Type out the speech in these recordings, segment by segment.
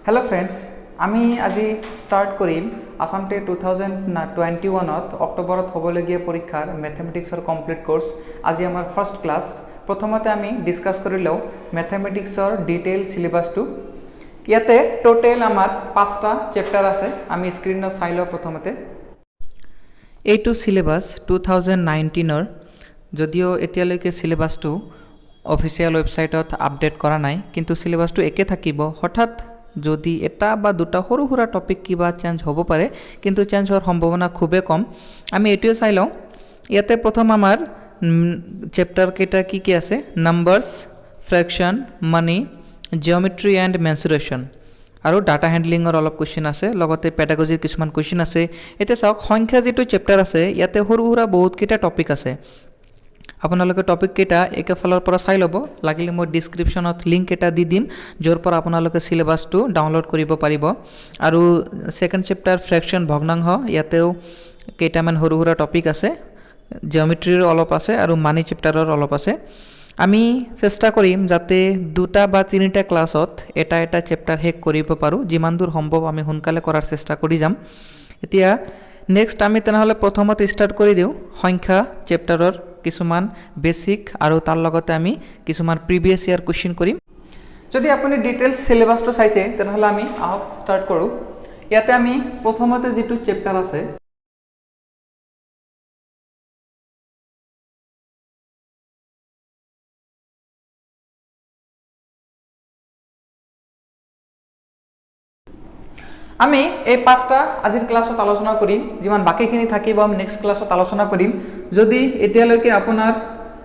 hello friends आमी আজি start करिम Assam TET 2021 अक्टोबरत हबलगिया परीक्षार मैथमेटिक्सर कमप्लीट कोर्स আজি आमार फर्स्ट क्लास प्रथमते आमी डिसकास करिलो मैथमेटिक्सर डिटेल सिलेबासटू इयाते टोटल आमार 5टा चैप्टार आछे आमी स्क्रीनत चाइ लও प्रथमते एटू सिलेबास 2019 যদিও এতিয়ালৈকে সিলেবাসটো অফিচিয়াল ওয়েবসাইটত আপডেট কৰা নাই কিন্তু সিলেবাসটো একে থাকিব হঠাৎ যদি এটা বা দুটা সৰু সৰু টপিক কিবা চেঞ্জ হ'ব পাৰে কিন্তু চেঞ্জ হোৱাৰ সম্ভাৱনা খুবে কম আমি এটিও চাই লওঁ ইয়াতে প্ৰথম আমাৰ চ্যাপ্টাৰ কেইটা কি কি আছে নাম্বাৰস ফ্ৰেকশন মানি জিওমেট্ৰি এণ্ড মেনচুৰেশন আৰু ডাটা হ্যান্ডলিংৰ অলপ কোৱেশ্চন আছে লগতে পেডাগজিৰ কিছুমান কোৱেশ্চন আছে এতিয়া চাওক সংখ্যা যেটো চ্যাপ্টাৰ আছে ইয়াতে সৰু সৰু বহুত কেইটা টপিক আছে আপোনালোকে টপিক কেইটা একে ফালৰ পৰা চাই লব লাগিলে মই ডেসক্ৰিপচনত লিংক এটা দি দিম যৰ পৰা আপোনালোকে সিলেবাসটো ডাউনলোড কৰিব পাৰিব আৰু সেকেন্ড চ্যাপ্টাৰ ফ্ৰেকশন ভগ্নাংশ ইয়াতেও কেইটামান সৰু সৰু টপিক আছে জিওমেট্ৰিৰ অলপ আছে আৰু মানি চ্যাপ্টাৰৰ অলপ আছে আমি চেষ্টা কৰিম যাতে দুটা বা তিনিটা ক্লাছত এটা এটা চ্যাপ্টাৰ শেষ কৰিব পাৰো যিমান দূৰ সম্ভৱ আমি সোনকালে কৰাৰ চেষ্টা কৰি যাম এতিয়া নেক্সট আমি তেনেহলে প্ৰথমতে স্টাৰ্ট কৰি দিও সংখ্যা চ্যাপ্টাৰৰ কিছুমান বেসিক আৰু তাৰ লগতে আমি কিছুমান প্ৰিভিয়াস ইয়াৰ কোৱেশ্চন কৰিম যদি আপুনি ডিটেইলছ সিলেবাসটো চাইছে তেনেহলে আমি আহক স্টাৰ্ট কৰো ইয়াতে আমি প্ৰথমতে যেটো চ্যাপ্টাৰ আছে আমি এই পাঁচটা আজিৰ ক্লাছত আলোচনা কৰিম যিমান বাকিখিনি থাকিব আমি নেক্সট ক্লাছত আলোচনা কৰিম যদি এতিয়ালৈকে আপোনাৰ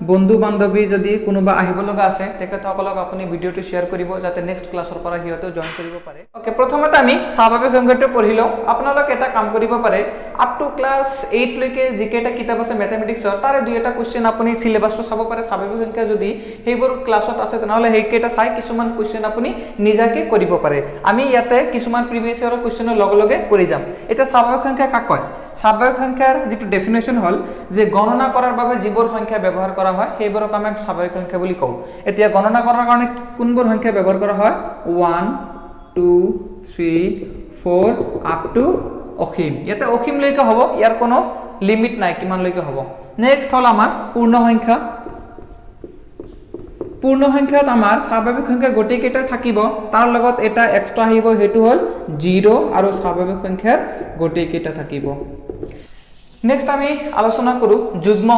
বন্ধু বান্ধৱী যদি কোনোবা আহিব লগা আছে তেখেতসকলক আপুনি ভিডিওটো শেয়াৰ কৰিব যাতে নেক্সট ক্লাছৰ পৰা হিয়তে জয়েন কৰিব পাৰে ওকে প্ৰথমতে আমি স্বাভাৱিক সংখ্যাটো পঢ়িলো আপোনালোক এটা কাম কৰিব পাৰে আপ টু ক্লাস 8 লৈকে যিকেটা কিতাপ আছে ম্যাথমেটিক্সৰ তাৰে দুই এটা কোৱেশ্চন আপুনি সিলেবাসটো চাব পাৰে স্বাভাৱিক সংখ্যা যদি সেইবোৰ ক্লাছত আছে তেনেহলে সেইকেটা চাই কিছুমান কোৱেশ্চন আপুনি নিজাকে কৰিব পাৰে আমি ইয়াতে কিছুমান প্ৰিভিয়াস ইয়াৰৰ কোৱেশ্চনৰ লগে লগে কৰি যাম এটা স্বাভাৱিক সংখ্যা কাক কয় স্বাভাৱিক সংখ্যাৰ যেটো ডেফিনেশন হল যে গণনা কৰাৰ বাবে যিবোৰ সংখ্যা ব্যৱহাৰ কৰা হয় সেইবোৰক আমি স্বাভাৱিক সংখ্যা বুলি কওঁ এতিয়া গণনা কৰাৰ কাৰণে কোনবোৰ সংখ্যা ব্যৱহাৰ কৰা হয় 1 2 3 4 আপ টু অসীম ইয়াতে অসীম লৈকে হ'ব ইয়াৰ কোনো লিমিট নাই কিমান লৈকে হ'ব নেক্সট হল আমাৰ পূৰ্ণ সংখ্যাত আমাৰ স্বাভাৱিক সংখ্যা গোটেই কেইটা থাকিব তাৰ লগত এটা এক্সট্ৰা আহিব হেতু হল 0 আৰু স্বাভাৱিক সংখ্যাৰ গোটেই কেইটা থাকিব নেক্সট আমি আলোচনা কৰো যুগ্ম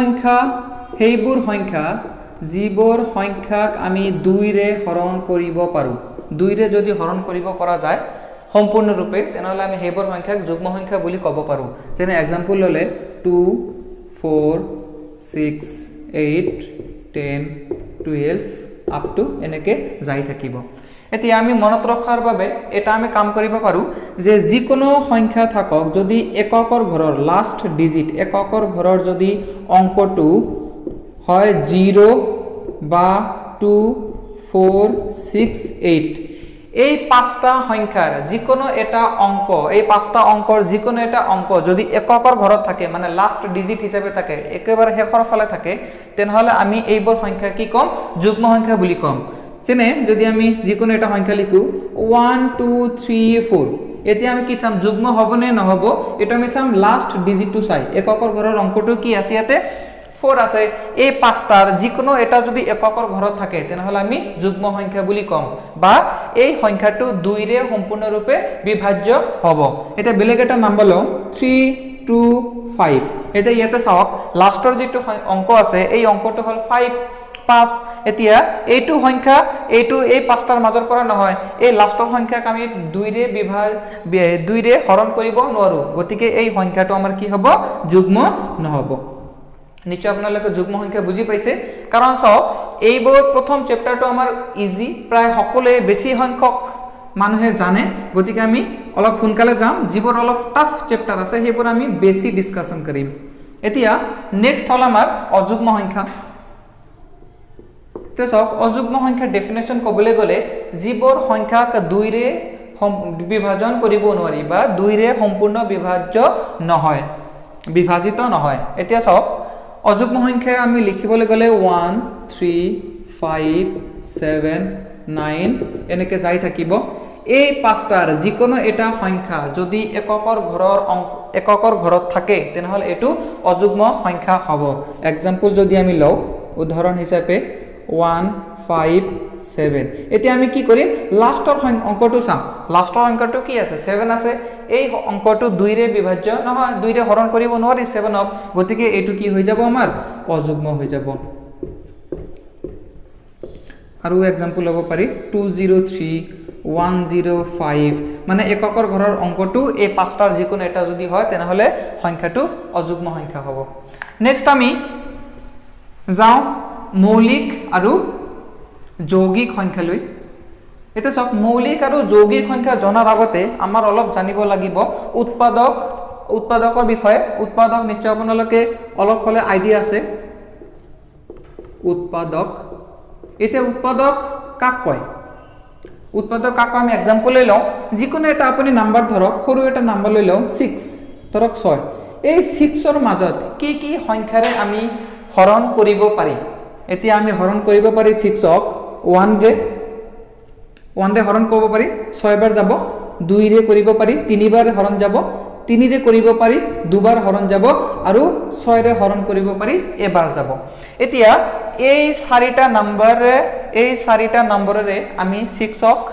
সংখ্যা সেইবোৰ সংখ্যা যিবোৰ সংখ্যাক আমি 2 ৰে হৰণ কৰিব পাৰো 2 ৰে যদি হৰণ কৰিব পৰা যায় সম্পূৰ্ণ ৰূপে তেনেহলে আমি সেইবোৰ সংখ্যাক যুগ্ম সংখ্যা বুলি ক'ব পাৰো যেনে एग्जांपल ললে 2 4 6 8 10 12 আপ টু এনেকে যাই থাকিব এতিয়া আমি মনত ৰখাৰ বাবে এটা আমি কাম কৰিব পাৰো যে যিকোনো সংখ্যা থাকক যদি এককৰ ঘৰৰ লাষ্ট ডিজিট এককৰ ঘৰৰ যদি অংকটো হয় 0 বা 2 4 6 8 এই পাঁচটা সংখ্যাৰ যিকোনো এটা অংক এই পাঁচটা অংকৰ যিকোনো এটা অংক যদি এককৰ ঘৰত থাকে মানে লাষ্ট ডিজিট হিচাপে থাকে একেবাৰে শেষৰ ফালে থাকে তেনেহলে আমি এইবোৰ সংখ্যা কি কম যুগ্ম সংখ্যা বুলি কম যেনে যদি আমি যিকোনো এটা সংখ্যা লিখো 1 2 3 4 এতিয়া আমি কি চাম যুগ্ম হবনে নহব এটা আমি চাম লাষ্ট ডিজিটটো চাই এককৰ ঘৰৰ অংকটো কি আছে ইয়াতে 4 আছে এই পাঁচটাৰ যিকোনো এটা যদি এককৰ ঘৰত থাকে তেনেহলে আমি যুগ্ম সংখ্যা বুলি কম বা এই সংখ্যাটো 2 ৰে সম্পূৰ্ণৰূপে বিভাজ্য হ'ব এটা বেলেগ এটা নাম্বাৰ লও 3 2 5 এটা ইয়াতে চাওক লাষ্টৰ যেটো অংক আছে এই অংকটো হল 5 এতিয়া এইটো সংখ্যা এইটো এই পাঁচটাৰ মাজৰ পৰা নহয় এই লাষ্টৰ সংখ্যাক আমি 2 ৰে হৰণ কৰিব নোৱাৰো গতিকে এই সংখ্যাটো আমাৰ কি হ'ব যুগ্ম নহব নিশ্চয় আপোনালোকে যুগ্ম সংখ্যা বুজি পাইছে কাৰণ চাওক এইবোৰ প্ৰথম চ্যাপ্টাৰটো আমাৰ ইজি প্ৰায় সকলোৱে বেছি সংখ্যক মানুহে জানে গতিকে আমি অলপ সোনকালে যাম যিবোৰ অলপ টাফ চ্যাপ্টাৰ আছে সেইবোৰ আমি বেছি ডিসকাশন কৰিম এতিয়া নেক্সট হল আমাৰ অযুগ্ম সংখ্যা তো চাওক অযুগ্ম সংখ্যাৰ ডেফিনেশন ক'বলৈ গলে যিবোৰ সংখ্যাক 2 ৰে বিভাজন কৰিব নোৱাৰি বা 2 ৰে সম্পূৰ্ণ বিভাজিত নহয় এতিয়া চাওক অযুগ্ম সংখ্যা আমি লিখিবলৈ গলে 1 3 5 7 9 এনেকে যাই থাকিব এই পাঁচটাৰ যিকোনো এটা সংখ্যা যদি এককৰ ঘৰত থাকে তেনেহলে এটো অযুগ্ম সংখ্যা হ'ব एग्जांपल যদি আমি লও উদাহৰণ হিচাপে 1 5 7 এতিয়া আমি কি কৰিম লাষ্টৰ অংকটো চাম লাষ্টৰ অংকটো কি আছে 7 আছে এই অংকটো 2 ৰে বিভাজ্য নহয় 2 ৰে হৰণ কৰিব নোৱাৰি 7 ক গতিকে এটো কি হৈ যাব আমাৰ অযুগ্ম হৈ যাব আৰু एग्जांपल লব পাৰি 203 105 মানে এককৰ ঘৰৰ অংকটো এই পাঁচটাৰ যিকোনো এটা যদি হয় তেনেহলে সংখ্যাটো অযুগ্ম সংখ্যা হ'ব নেক্সট আমি যাও মৌলিক আৰু যৌগিক সংখ্যা লৈ এটা সব মৌলিক আৰু যৌগিক সংখ্যা জনাৰ আগতে আমাৰ অলপ জানিব লাগিব উৎপাদকৰ বিষয়ে উৎপাদক নিশ্চয় আপোনালোকে অলপ হলে আইডিয়া আছে উৎপাদক এটা উৎপাদক কাক কয় উৎপাদক কাক আমি एग्जांपल লৈ লও যিকোনো এটা আপুনি নাম্বার ধৰক সৰু এটা নাম্বাৰ লৈ লও 6 ধৰক 6 এই 6 ৰ মাজত কি কি সংখ্যাৰে আমি হৰণ কৰিব পাৰি এতিয়া আমি হৰণ কৰিব পাৰি 6 ক 1 ৰে হৰণ কৰিব পাৰি 6 বাৰ যাব 2 ৰে কৰিব পাৰি 3 বাৰ হৰণ যাব 3 ৰে কৰিব পাৰি 2 বাৰ হৰণ যাব আৰু 6 ৰে হৰণ কৰিব পাৰি এবাৰ যাব এতিয়া এই চাৰিটা নম্বৰৰে আমি 6 ক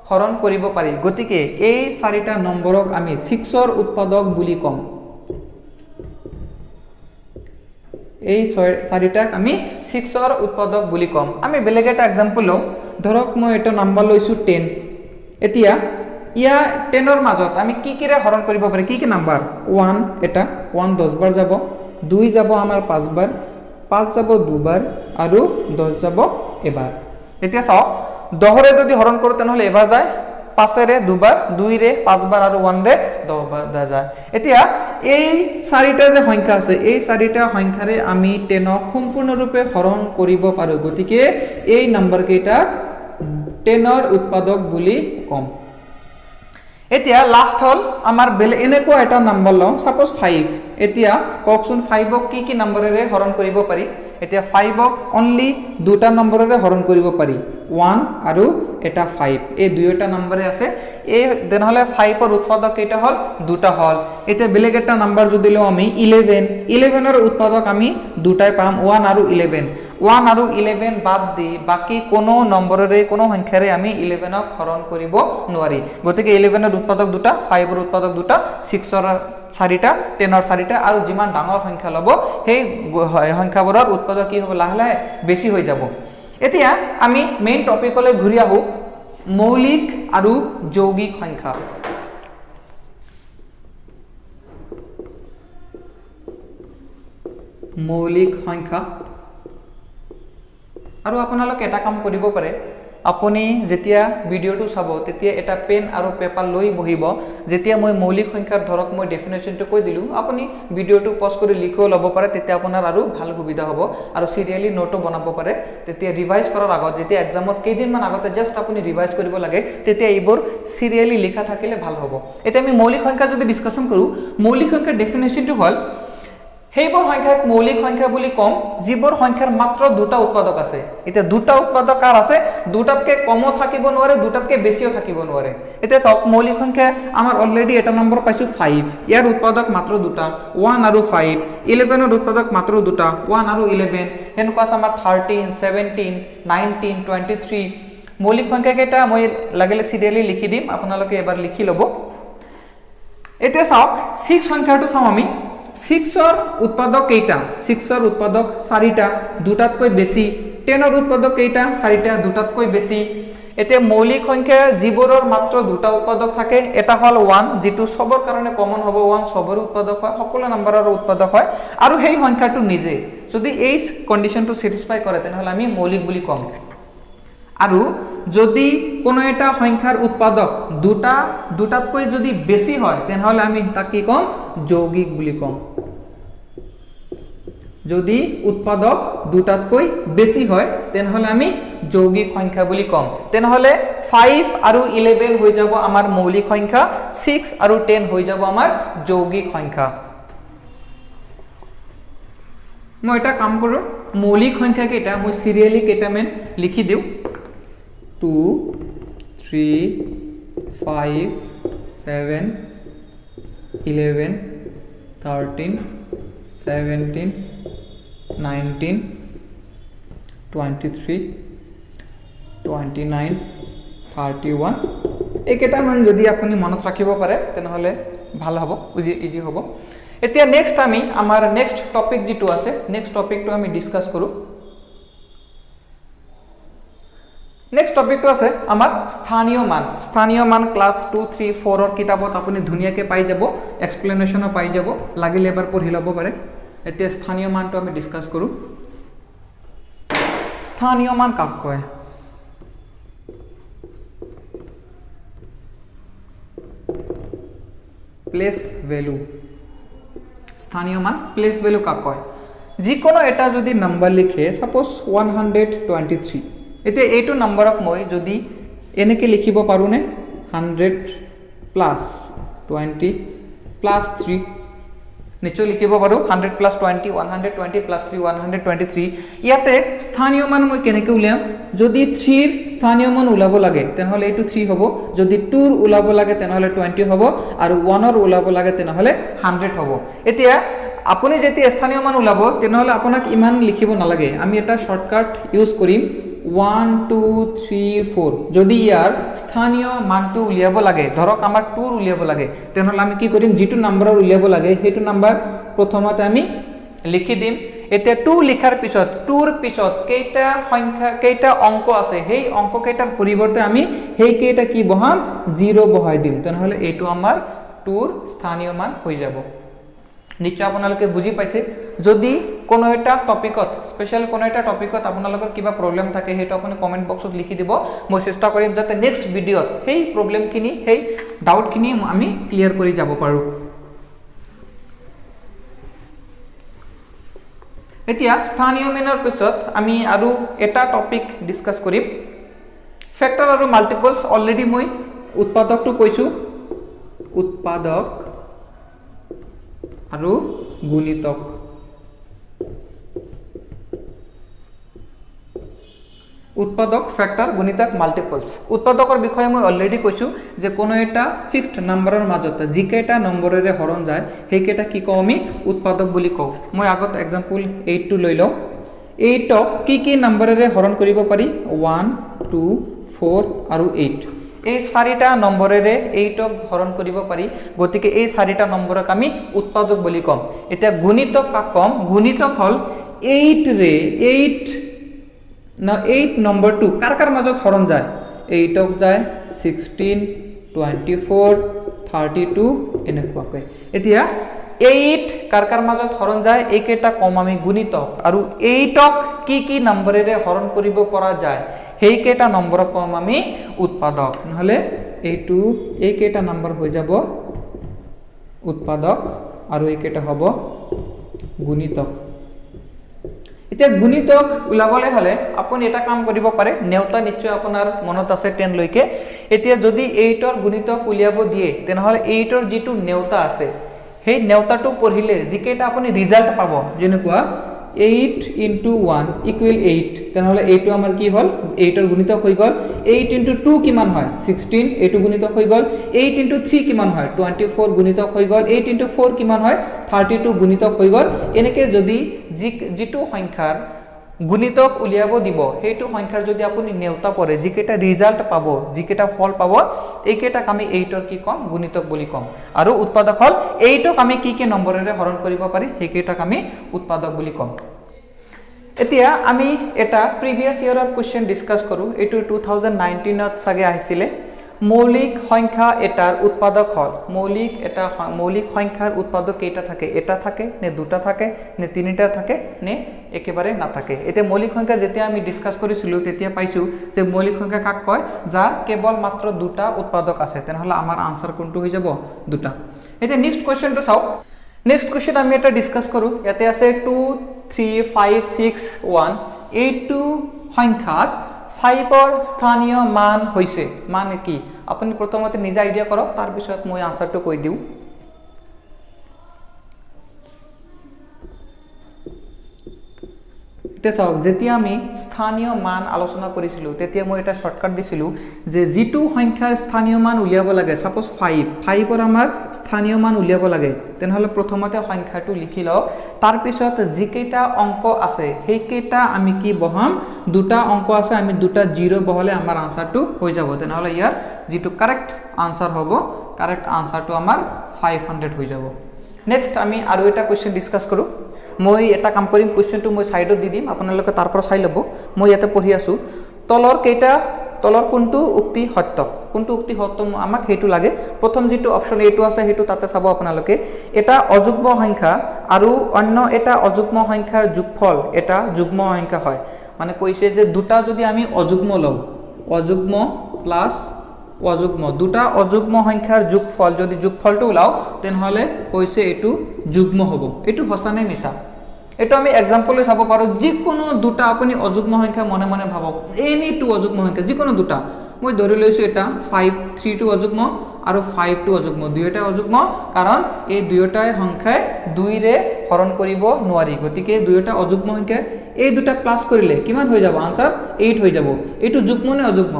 হৰণ কৰিব পাৰি গতিকে এই চাৰিটা নম্বৰক আমি 6 ৰ উৎপাদক বুলি কম এই চাৰিটাক আমি 6 ৰ উৎপাদক বুলি কম আমি বেলেগ এটা एग्जांपल লও ধৰক মই এটা নাম্বাৰ লৈছো 10 এতিয়া ইয়া 10 ৰ মাজত আমি কি কিৰে হৰণ কৰিব পাৰি কি নাম্বাৰ 1 এটা 1 10 বাৰ যাব 2 যাব আমাৰ 5 বাৰ 5 যাব 2 বাৰ আৰু 10 যাব এবাৰ এতিয়া চাও 10 ৰে যদি হৰণ কৰো তেনেহলে এবাৰ যায় 5 ৰে 2 বাৰ 2 ৰে 5 বাৰ আৰু 1 ৰে 10 বাৰ যায় এতিয়া এই চাৰিটা যে সংখ্যা আছে এই চাৰিটা সংখ্যাৰে আমি 10 ক সম্পূৰ্ণৰূপে হৰণ কৰিব পাৰো গতিকে এই নম্বৰ কেইটা 10 ৰ উৎপাদক বুলি কম এতিয়া লাষ্ট হল আমাৰ এনেকো এটা নম্বৰ লও সাপোজ 5 এতিয়া ককচোন 5 ক কি নম্বৰেৰে হৰণ কৰিব পাৰি এতিয়া 5 ক অনলি দুটা নম্বৰেৰে হৰণ কৰিব পাৰি 1 আৰু এটা 5 এই দুইটা নম্বৰে আছে এই তেনেহলে 5 ৰ উৎপাদক কেইটা হল দুটা হল এতিয়া বেলেগ এটা নম্বৰ যদি লও আমি 11 ৰ উৎপাদক আমি দুটাই পাম 1 আৰু 11 বাদ দি বাকি কোনো নম্বৰেৰে কোনো সংখ্যাৰে আমি 11 ক হৰণ কৰিব নোৱাৰি গতিকে 11 ৰ উৎপাদক দুটা 5 ৰ উৎপাদক দুটা 6 ৰ চাৰিটা 10 ৰ চাৰিটা আৰু যিমান ডাঙৰ সংখ্যা লব সেই সংখ্যাবোৰৰ উৎপাদক কি হ'ব লাহে লাহে বেছি হৈ যাব এতিয়া আমি মেইন টপিকলৈ ঘূৰি আহো মৌলিক আৰু যৌগিক সংখ্যা মৌলিক সংখ্যা আৰু আপোনালোক এটা কাম কৰিব পাৰে আপুনি যেতিয়া ভিডিওটো চাব তেতিয়া এটা পেন আৰু পেপাৰ লৈ বহিব যেতিয়া মই মৌলিক সংখ্যাৰ ধৰক মই ডেফিনেশনটো কৈ দিলু আপুনি ভিডিওটো পজ কৰি লিখিও লব পাৰে তেতিয়া আপোনাৰ আৰু ভাল সুবিধা হ'ব আৰু সিৰিয়ালি নোটও বনাব পাৰে তেতিয়া ৰিভাইজ কৰাৰ আগত যেতিয়া এক্সামত কেইদিনমান আগতে জাস্ট আপুনি ৰিভাইজ কৰিব লাগে তেতিয়া এইবোৰ সিৰিয়ালি লিখা থাকিলে ভাল হ'ব এটা আমি মৌলিক সংখ্যা যদি ডিসকাশন কৰো মৌলিক সংখ্যাৰ ডেফিনেশনটো হল হেইবোৰ সংখ্যাক মৌলিক সংখ্যা বুলি কম যিবোৰ সংখ্যাৰ মাত্ৰ দুটা উৎপাদক আছে এটা দুটা উৎপাদক কাৰ আছে দুটাতকে কমও থাকিব নোৱাৰে দুটাতকে বেছিও থাকিব নোৱাৰে এটা সব মৌলিক সংখ্যা আমাৰ অলৰেডি এটা নম্বৰ পাইছো 5 ইয়াৰ উৎপাদক মাত্ৰ দুটা 1 আৰু 5 11 ৰ উৎপাদক মাত্ৰ দুটা 1 আৰু 11 হেনকুৱা আমাৰ 13 17 19 23 মৌলিক সংখ্যা কেইটা মই লাগিলে সিৰিয়ালি লিখি দিম আপোনালোকে এবাৰ লিখি লব এটা চাওক 6 সংখ্যাটো চাও আমি 6 ৰ উৎপাদক কেইটা 6 ৰ উৎপাদক 4টা দুটাতকৈ বেছি 10 ৰ উৎপাদক কেইটা 4টা দুটাতকৈ বেছি এতে মৌলিক সংখ্যা যিবোৰৰ মাত্ৰ দুটা উৎপাদক থাকে এটা হল 1 যেটো সবৰ কাৰণে কমন হ'ব 1 সবৰ উৎপাদক হয় সকলো নম্বৰৰ উৎপাদক হয় আৰু সেই সংখ্যাটো নিজে যদি এই কন্ডিশনটো স্যাটিসফাই কৰে তেনেহলে আমি মৌলিক বুলি কম আৰু যদি কোনো এটা সংখ্যাৰ উৎপাদক দুটাতকৈ যদি বেছি হয় তেনেহলে আমি তাক কি কম যৌগিক বুলি কম যদি উৎপাদক দুটাতকৈ বেছি হয় তেনেহলে আমি যৌগিক সংখ্যা বুলি কম তেনেহলে 5 আৰু 11 হৈ যাব আমাৰ মৌলিক সংখ্যা 6 আৰু 10 হৈ যাব আমাৰ যৌগিক সংখ্যা মই এটা কাম কৰো মৌলিক সংখ্যা কেইটা মই সিৰিয়ালি কেইটামান লিখি দিও 2 3 5 7 11 13 17 19 23 29 31 এইকেইটা মান যদি আপুনি মনত ৰাখিব পাৰে তেনেহলে ভাল হ'ব ইজি হ'ব এতিয়া নেক্সট আমি আমাৰ নেক্সট টপিক যেটো আছে নেক্সট টপিকটো আমি ডিসকাস কৰো নেক্সট টপিকটো আছে আমাৰ স্থানীয় মান ক্লাস 2 3 4 ৰ কিতাপত আপুনি ধুনিয়াকে পাই যাব এক্সপ্লেনেশনও পাই যাব লাগিলে এবাৰ পঢ়ি লব পাৰে এতিয়া স্থানীয় মানটো আমি ডিসকাস কৰো স্থানীয় মান কাক কয় প্লেস ভ্যালু স্থানীয় মান প্লেস ভ্যালু কাক কয় যিকোনো এটা যদি নাম্বার লিখে সাপোজ 123 এতে এইটো নাম্বারক মই যদি এনেকে লিখিব পাৰো নে 100 প্লাস 20 প্লাস 3 নিশ্চয় লিখিব পাৰো 100 প্লাস 20 120 প্লাস 3 123 ইয়াতে স্থানীয় মান মই কেনেকে উলিয়াম যদি 3 ৰ স্থানীয় মান উলাব লাগে তেনেহলে এইটো 3 হ'ব যদি 2 ৰ উলাব লাগে তেনেহলে 20 হ'ব আৰু 1 ৰ উলাব লাগে তেনেহলে 100 হ'ব এতিয়া আপুনি যেতি স্থানীয় মান উলাব তেনেহলে আপোনাক ইমান লিখিব নালাগে আমি এটা শর্টকাট ইউজ কৰিম 1 2 3 4 যদি ইয়াৰ স্থানীয় মানটো উলিয়াব লাগে ধৰক আমাৰ 2 ৰ উলিয়াব লাগে তেনেহলে আমি কি কৰিম যেটো নাম্বাৰৰ উলিয়াব লাগে হেতু নাম্বাৰ প্ৰথমতে আমি লিখি দিম এতিয়া 2 লিখাৰ পিছত 2 ৰ পিছত কেইটা অংক আছে হেই অংক কেইটাৰ পৰিৱৰ্তে আমি হেই কেইটা কি বহাম 0 বহাই দিম তেনেহলে এইটো আমাৰ 2 ৰ স্থানীয় মান হৈ যাব নিশ্চয় আপোনালোকে বুজি পাইছে যদি কোনো এটা টপিকত স্পেশাল কোনো এটা টপিকত আপোনালোকৰ কিবা প্ৰবলেম থাকে হেতু আপুনি কমেন্ট বক্সত লিখি দিব মই চেষ্টা কৰিম যাতে নেক্সট ভিডিওত হেই প্ৰবলেম কিনি হেই ডাউট কিনি আমি ক্লিয়াৰ কৰি যাব পাৰো এতিয়া স্থানীয় মানৰ পিছত আমি আৰু এটা টপিক ডিসকাস কৰিম ফ্যাক্টৰ আৰু মাল্টিপলস অলৰেডি মই উৎপাদকটো কৈছো উৎপাদক আৰু গুণিতক উৎপাদক ফ্যাক্টৰ গুণিতক মাল্টিপলস উৎপাদকৰ বিষয়ে মই অলৰেডি কৈছো যে কোনো এটা ফিক্সড নাম্বাৰৰ মাজত যিকেইটা নম্বৰেৰে হৰণ যায় হেইকেইটা কি কও আমি উৎপাদক বুলি কও মই আগত एग्जांपल 8 টো লৈ লও 8 ক কি নম্বৰেৰে হৰণ কৰিব পাৰি 1 2 4 আৰু 8 এই চাৰিটা নম্বৰেৰে 8 ক হৰণ কৰিব পাৰি গতিকে এই চাৰিটা নম্বৰক আমি উৎপাদক বুলি কম এতিয়া গুণিতক কাক কম গুণিতক হল 8 ৰে 8 number 2 কাৰ মাজত হৰণ যায় 8 ক যায় 16 24 32 এনেকুৱাকৈ এতিয়া 8 কাৰ মাজত হৰণ যায় এইকেইটা কম আমি গুণিতক আৰু 8 ক কি নম্বৰেৰে হৰণ কৰিব পৰা যায় হেইকেইটা নম্বৰক কম আমি উৎপাদক নহলে এইটো এইকেইটা নম্বৰ হৈ যাব উৎপাদক আৰু এইকেইটা হ'ব গুণিতক এতিয়া গুণিতক উলাবলে হলে আপুনি এটা কাম কৰিব পাৰে নেউতা নিশ্চয় আপোনাৰ মনত আছে 10 লৈকে এতিয়া যদি 8 ৰ গুণিতক উলিয়াব দিয়ে তেনেহলে 8 ৰ যেটো নেউতা আছে হেই নেউতাটো পঢ়িলে যিকেইটা আপুনি ৰিজাল্ট পাব যেনেকুৱা 8 into 1 equal 8 তেনেহলে এইটো আমাৰ কি হল 8 ৰ গুণিতক হৈ গল 8 into 2 কিমান হয় 16 এইটো গুণিতক হৈ গল 8 into 3 কিমান হয় 24 গুণিতক হৈ গল 8 into 4 কিমান হয় 32 গুণিতক হৈ গল এনেকে যদি যেটো সংখ্যাৰ গুণিতক উলিয়াব দিব হেতু সংখ্যাৰ যদি আপুনি নেউতা পৰে যিকেটা ৰিজাল্ট পাব যিকেটা ফল পাব এইকেটাক আমি 8 ৰ কি কম গুণিতক বুলি কম আৰু উৎপাদক হল 8 ক আমি কি নম্বৰেৰে হৰণ কৰিব পাৰি হেকেটাক আমি উৎপাদক বুলি কম এতিয়া আমি এটা প্ৰিভিয়াস ইয়াৰৰ কোৱেশ্চন ডিসকাস কৰো এটো 2019 ত সাগে আহিছিলে মৌলিক সংখ্যা এটাৰ উৎপাদক হল মৌলিক সংখ্যাৰ উৎপাদক কেইটা থাকে এটা থাকে নে দুটা থাকে নে তিনিটা থাকে নে একেবাৰে না থাকে এতে মৌলিক সংখ্যা যেতিয়া আমি ডিসকাস কৰিছিলো তেতিয়া পাইছো যে মৌলিক সংখ্যা কাক কয় যাৰ কেৱল মাত্ৰ দুটা উৎপাদক আছে তেনেহলে আমাৰ আনসাৰ কোনটো হৈ যাব দুটা এতে নেক্সট কোৱেশ্চনটো চাও নেক্সট কোৱেশ্চন আমি এটা ডিসকাস কৰো ইয়াতে আছে 2 3 5 6 1 এইটো সংখ্যাত 5 ৰ স্থানীয় মান হৈছে মানে কি আপুনি প্ৰথমতে নিজে আইডিয়া কৰক তাৰ পিছত মই আনসাৰটো কৈ দিউ এতিয়া চাওক যেতিয়া আমি স্থানীয় মান আলোচনা কৰিছিলোঁ তেতিয়া মই এটা শৰ্টকাট দিছিলোঁ যে যিটো সংখ্যাৰ স্থানীয় মান উলিয়াব লাগে সাপোজ 5 আমাৰ স্থানীয় মান উলিয়াব লাগে তেনেহলে প্ৰথমতে সংখ্যাটো লিখি লওক তাৰ পিছত যিকেইটা অংক আছে সেইকেইটা আমি কি বহাম দুটা অংক আছে আমি দুটা 0 বহালে আমাৰ আনসাৰটো হৈ যাব তেনেহলে ইয়াৰ যেটো কাৰেক্ট আনসাৰ হ'ব কাৰেক্ট আনসাৰটো আমাৰ 500 হৈ যাব নেক্সট আমি আৰু এটা কোৱেশ্চন ডিসকাস কৰো মই এটা কাম কৰিম কোৱেশ্চনটো মই সাইডত দি দিম আপোনালোকে তাৰ পৰা চাই লব মই ইয়াতে পঢ়ি আছো তলৰ কোনটো উক্তি সত্য আমাক হেতু লাগে প্ৰথম যেটো অপচন এটো আছে হেতু তাতে চাব আপোনালোকে এটা অযুগ্ম সংখ্যা আৰু অন্য এটা অযুগ্ম সংখ্যাৰ যোগফল এটা যুগ্ম সংখ্যা হয় মানে কৈছে যে দুটা যদি আমি অযুগ্ম লওঁ অযুগ্ম প্লাস অযুগ্ম দুটা অযুগ্ম সংখ্যাৰ যোগফল যদি যোগফলটো ওলাও তেনেহলে কৈছে এটো যুগ্ম হ'ব এটো হসানে মিছা এটো আমি एग्जांपल চাব পাৰো যিকোনো দুটা আপুনি অযুগ্ম সংখ্যা মনে মনে ভাবক এনি টু অযুগ্ম সংখ্যা যিকোনো দুটা মই ধৰি লৈছো এটা 3 টু অযুগ্ম আৰু 5 টু অযুগ্ম দুইটা অযুগ্ম কাৰণ এই দুইটাই সংখ্যাই 2 ৰে হৰণ কৰিব নোৱাৰি গতিকে দুইটা অযুগ্ম সংখ্যা এই দুটা প্লাস কৰিলে কিমান হৈ যাব आंसर 8 হৈ যাব এটো যুগ্ম নে অযুগ্ম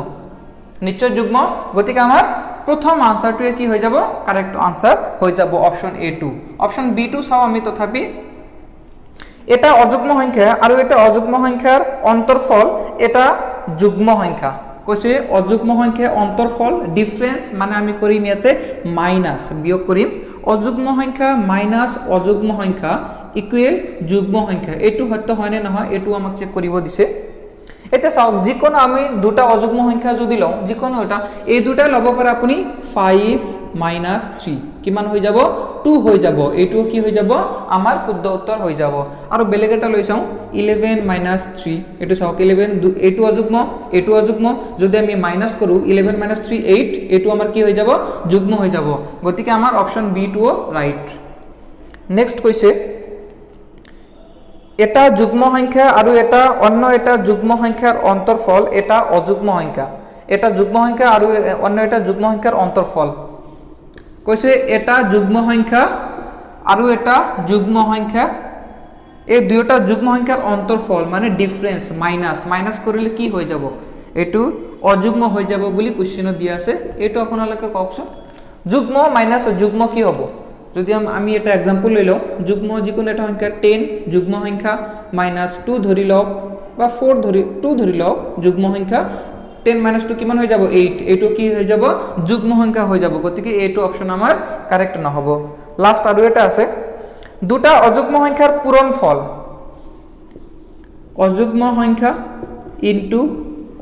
নিশ্চয় যুগ্ম গতিকে আমাৰ প্ৰথম আনসাৰটোৱে কি হৈ যাব কারেক্ট আনসার হৈ যাব অপশন A2 অপশন B2 চাও আমি তথাপি এটা অযুগ্ম সংখ্যা আৰু এটা অযুগ্ম সংখ্যাৰ অন্তৰফল এটা যুগ্ম সংখ্যা কৈছে অযুগ্ম সংখ্যা অন্তৰফল ডিফাৰেন্স মানে আমি কৰিম ইয়াতে মাইনাস বিয়োগ কৰিম অযুগ্ম সংখ্যা মাইনাস অযুগ্ম সংখ্যা ইকুৱেল যুগ্ম সংখ্যা এটো সত্য হয় নে নহয় এটো আমাক চেক কৰিব দিছে এটা চাওক যিকোনো আমি দুটা অযুগ্ম সংখ্যা যদি লওঁ যিকোনো এটা এই দুটা লব পারে আপুনি 5 - 3 কিমান হৈ যাব 2 হৈ যাব এটো কি হৈ যাব আমাৰ শুদ্ধ উত্তৰ হৈ যাব আৰু বেলেগ এটা লৈ চাও 11 - 3 এটো চাওক 11 এটো অযুগ্ম যদি আমি মাইনাস কৰো 11 - 3 8 এটো আমাৰ কি হৈ যাব যুগ্ম হৈ যাব গতিকে আমাৰ অপশন B2 ৰাইট নেক্সট কৈছে এটা যুগ্ম সংখ্যা আৰু এটা অন্য এটা যুগ্ম সংখ্যাৰ অন্তৰফল এটা অযুগ্ম সংখ্যা এটা যুগ্ম সংখ্যা আৰু অন্য এটা যুগ্ম সংখ্যাৰ অন্তৰফল কৈছে এটা যুগ্ম সংখ্যা আৰু এটা যুগ্ম সংখ্যা এই দুইটা যুগ্ম সংখ্যাৰ অন্তৰফল মানে ডিফাৰেন্স মাইনাস কৰিলে কি হৈ যাব এটো অযুগ্ম হৈ যাব বুলি কোৱেশ্চনত দিয়া আছে এটো আপোনালোকে কওকচোন যুগ্ম মাইনাস যুগ্ম কি হ'ব যদি আমি এটা एग्जांपल লৈ লও যুগ্ম যিকোনো এটা সংখ্যা 10 যুগ্ম সংখ্যা -2 ধৰি লওক বা 4 2 ধৰি লওক যুগ্ম সংখ্যা 10 - 2 কিমান হৈ যাব 8 এটো কি হৈ যাব যুগ্ম সংখ্যা হৈ যাব গতিকে এটো অপশন আমাৰ কাৰেক্ট নহব লাস্ট আৰু এটা আছে দুটা অযুগ্ম সংখ্যাৰ পূৰণফল অযুগ্ম সংখ্যা ইনটু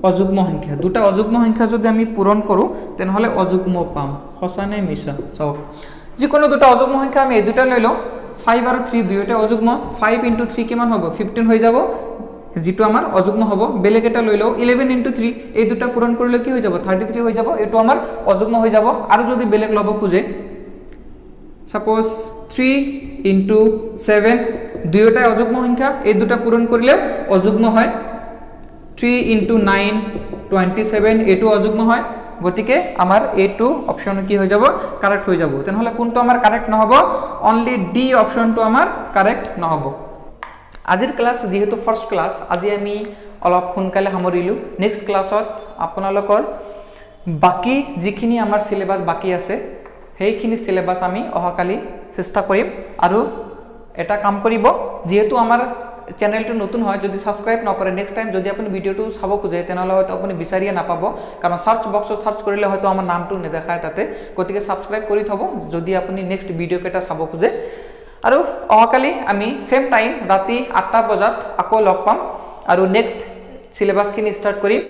অযুগ্ম সংখ্যা দুটা অযুগ্ম সংখ্যা যদি আমি পূৰণ কৰো তেনেহলে অযুগ্ম পাম হসানে মিছা চাওক যিকোনো দুটা অযুগ্ম সংখ্যা আমি এই দুটা লৈ লও 5 আৰু 3 দুইটা অযুগ্ম 5 * 3 কিমান হ'ব 15 হৈ যাব যেটো আমাৰ অযুগ্ম হ'ব বেলেগ এটা লৈ লও 11 * 3 এই দুটা পূৰণ কৰিলে কি হৈ যাব 33 হৈ যাব এটো আমাৰ অযুগ্ম হৈ যাব আৰু যদি বেলেগ লব খুজে সাপোজ 3 * 7 দুইটা অযুগ্ম সংখ্যা এই দুটা পূৰণ কৰিলে অযুগ্ম হয় 3 * 9 27 এটো অযুগ্ম হয় গতিকে আমাৰ এটো অপশন কি হৈ যাব কাৰেক্ট হৈ যাব তেনেহলে কোনটো আমাৰ কাৰেক্ট নহব অনলি ডি অপশনটো আমাৰ কাৰেক্ট নহব আজিৰ ক্লাস যেহেতু ফাৰ্স্ট ক্লাস আজি আমি অলপ সোনকালে সামৰিলো নেক্সট ক্লাছত আপোনালোকৰ বাকি যিখিনি আমাৰ সিলেবাস বাকি আছে সেইখিনি সিলেবাস আমি অহাকালি চেষ্টা কৰিম আৰু এটা কাম কৰিব যেহেতু আমাৰ চ্যানেলটো নতুন হয় যদি সাবস্ক্ৰাইব নকৰে নেক্সট টাইম যদি আপুনি ভিডিওটো চাব খুজে তেনেহলে হয়তো আপুনি বিচাৰিয়ে নাপাব কাৰণ সাৰ্চ বক্সত সাৰ্চ কৰিলে হয়তো আমাৰ নামটো নেদেখায় তাতে গতিকে সাবস্ক্ৰাইব কৰি থব যদি আপুনি নেক্সট ভিডিও কেটা চাব খুজে আৰু অহাকালি আমি সেম টাইম ৰাতি 8টা বজাত আকৌ লগ পাম আৰু নেক্সট সিলেবাস খিনি স্টাৰ্ট কৰিম